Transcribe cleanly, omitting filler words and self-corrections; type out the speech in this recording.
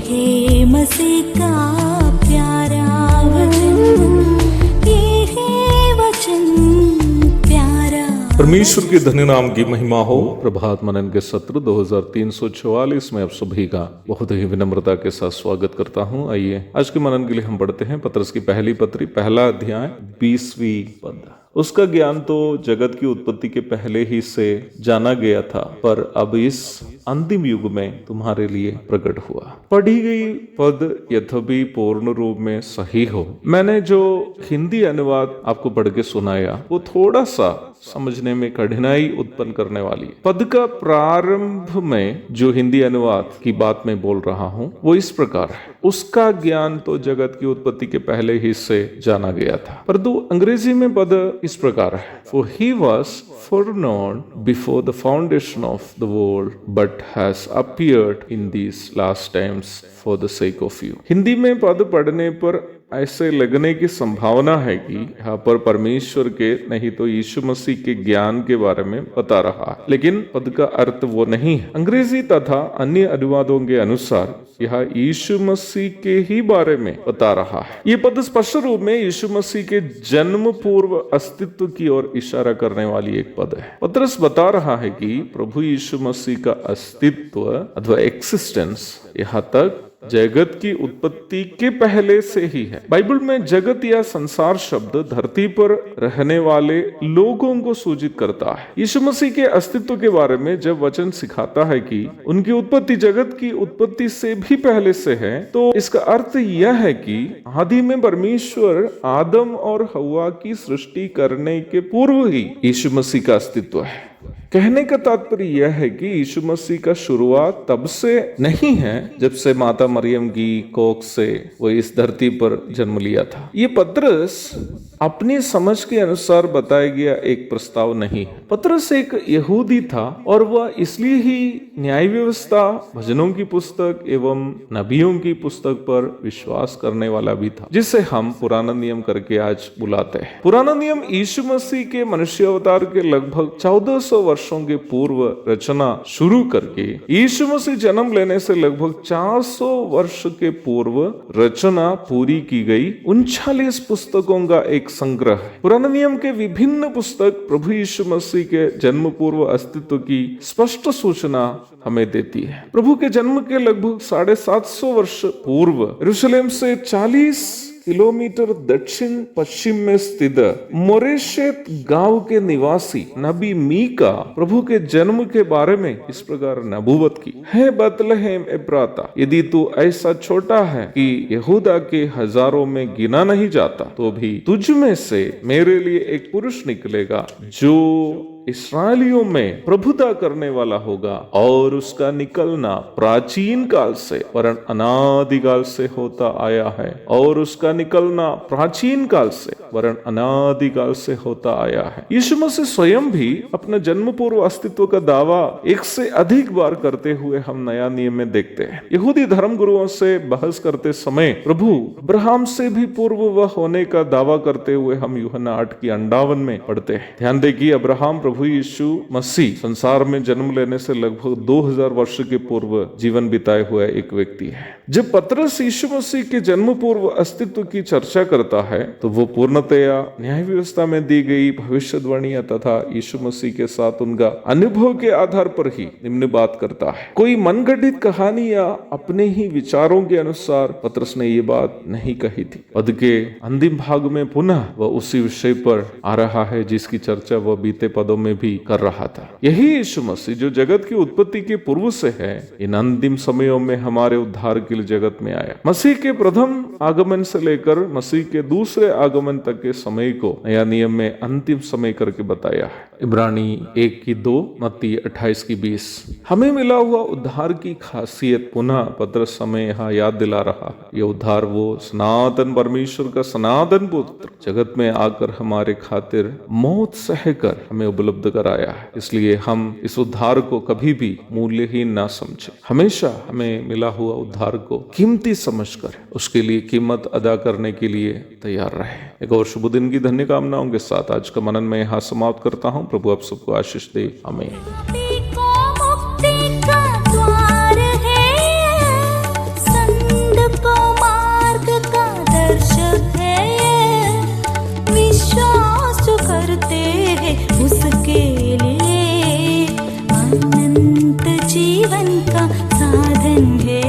है मसीह का प्यारा वचन, ये है वचन प्यारा। परमेश्वर के धन्य नाम की महिमा हो। प्रभात मनन के सत्र 2344 में आप सभी का बहुत ही विनम्रता के साथ स्वागत करता हूं। आइए आज के मनन के लिए हम पढ़ते हैं पतरस की पहली पत्री, पहला अध्याय 20वीं पद। उसका ज्ञान तो जगत की उत्पत्ति के पहले ही से जाना गया था, पर अब इस अंतिम युग में तुम्हारे लिए प्रकट हुआ। पढ़ी गई पद यद्यपि पूर्ण रूप में सही हो, मैंने जो हिंदी अनुवाद आपको पढ़ के सुनाया वो थोड़ा सा समझने में कठिनाई उत्पन्न करने वाली है। पद का प्रारंभ में जो हिंदी अनुवाद की बात मैं बोल रहा हूं वो इस प्रकार है, उसका ज्ञान तो जगत की उत्पत्ति के पहले ही से जाना गया था। परंतु अंग्रेजी में पद इस प्रकार है, For he was foreknown before the foundation of the world, but has appeared in these last times for the sake of you। Hindi में पद पढ़ने पर ऐसे लगने की संभावना है कि यहाँ पर परमेश्वर के नहीं तो यीशु मसीह के ज्ञान के बारे में बता रहा है, लेकिन पद का अर्थ वो नहीं है। अंग्रेजी तथा अन्य अनुवादों के अनुसार यह यीशु मसीह के ही बारे में बता रहा है। ये पद स्पष्ट रूप में यीशु मसीह के जन्म पूर्व अस्तित्व की ओर इशारा करने वाली एक पद है। पतरस बता रहा है कि प्रभु यीशु मसीह का अस्तित्व अथवा एक्सिस्टेंस यहाँ तक जगत की उत्पत्ति के पहले से ही है। बाइबल में जगत या संसार शब्द धरती पर रहने वाले लोगों को सूचित करता है। यीशु मसीह के अस्तित्व के बारे में जब वचन सिखाता है कि उनकी उत्पत्ति जगत की उत्पत्ति से भी पहले से है, तो इसका अर्थ यह है कि आदि में परमेश्वर आदम और हव्वा की सृष्टि करने के पूर्व ही यीशु मसीह का अस्तित्व है। कहने का तात्पर्य यह है कि यीशु मसीह का शुरुआत तब से नहीं है जब से माता मरियम की कोख से वो इस धरती पर जन्म लिया था। ये पतरस अपनी समझ के अनुसार बताया गया एक प्रस्ताव नहीं है। पतरस एक यहूदी था और वह इसलिए ही न्याय व्यवस्था, भजनों की पुस्तक एवं नबियों की पुस्तक पर विश्वास करने वाला भी था, जिसे हम पुराना नियम करके आज बुलाते हैं। पुराना नियम यीशु मसीह के मनुष्य अवतार के लगभग 1400 वर्षों के पूर्व रचना शुरू करके यीशु मसीह जन्म लेने से लगभग 400 वर्ष के पूर्व रचना पूरी की गई 39 पुस्तकों का एक संग्रह है। पुराने नियम के विभिन्न पुस्तक प्रभु यीशु मसीह के जन्म पूर्व अस्तित्व की स्पष्ट सूचना हमें देती है। प्रभु के जन्म के लगभग 750 वर्ष पूर्व यरूशलेम से 40 किलोमीटर दक्षिण पश्चिम में स्थित मोरेशेत गांव के निवासी नबी मीका प्रभु के जन्म के बारे में इस प्रकार नबूवत की, है बेतलहम एफ्राता, यदि तू ऐसा छोटा है कि यहूदा के हजारों में गिना नहीं जाता, तो भी तुझ में से मेरे लिए एक पुरुष निकलेगा जो इस्राएलियों में प्रभुता करने वाला होगा, और उसका निकलना प्राचीन काल से वरन अनादिकाल से होता आया है, और उसका निकलना प्राचीन काल से वरन अनादिकाल से होता आया है। यीशु मसीह स्वयं भी अपना जन्म पूर्व अस्तित्व का दावा एक से अधिक बार करते हुए हम नया नियम में देखते हैं। यहूदी धर्म गुरुओं से बहस करते समय प्रभु अब्राहम से भी पूर्व वह होने का दावा करते हुए हम यूहन्ना 8:58 में पढ़ते हैं। ध्यान दें कि अब्राहम प्रभु यीशु मसीह संसार में जन्म लेने से लगभग 2000 वर्ष के पूर्व जीवन बिताए हुए एक व्यक्ति है। जब पतरस यीशु मसीह के जन्म पूर्व अस्तित्व की चर्चा करता है तो वो पूर्णतया न्याय व्यवस्था में दी गई भविष्यवाणियां तथा यीशु मसीह के साथ उनका अनुभव के आधार पर ही निम्न बात करता है। कोई मनगढ़ंत कहानी या अपने ही विचारों के अनुसार पतरस ने ये बात नहीं कही थी। पद के अंतिम भाग में पुनः वह उसी विषय पर आ रहा है जिसकी चर्चा वह बीते पदों में भी कर रहा था। यही यीशु मसीह जो जगत की उत्पत्ति के पूर्व से है, इन अंतिम समयों में हमारे उद्धार के लिए जगत में आया। मसीह के प्रथम आगमन से लेकर मसीह के दूसरे आगमन तक के समय को नया नियम में अंतिम समय करके बताया है। इब्रानी 1:2, मत्ती 28:20। हमें मिला हुआ उद्धार की खासियत पुनः पतरस हमें यहाँ याद दिला रहा है। यह उद्धार वो सनातन परमेश्वर का सनातन पुत्र जगत में आकर हमारे खातिर मौत सहकर हमें उपलब्ध कराया है। इसलिए हम इस उद्धार को कभी भी मूल्यहीन ना समझें। हमेशा हमें मिला हुआ उद्धार को कीमती समझकर उसके लिए कीमत अदा करने के लिए तैयार रहे। एक और शुभ दिन की धन्य कामनाओं के साथ आज का मनन मैं यहाँ समाप्त करता हूँ। प्रभु आप सबको आशीष दे। आमीन। है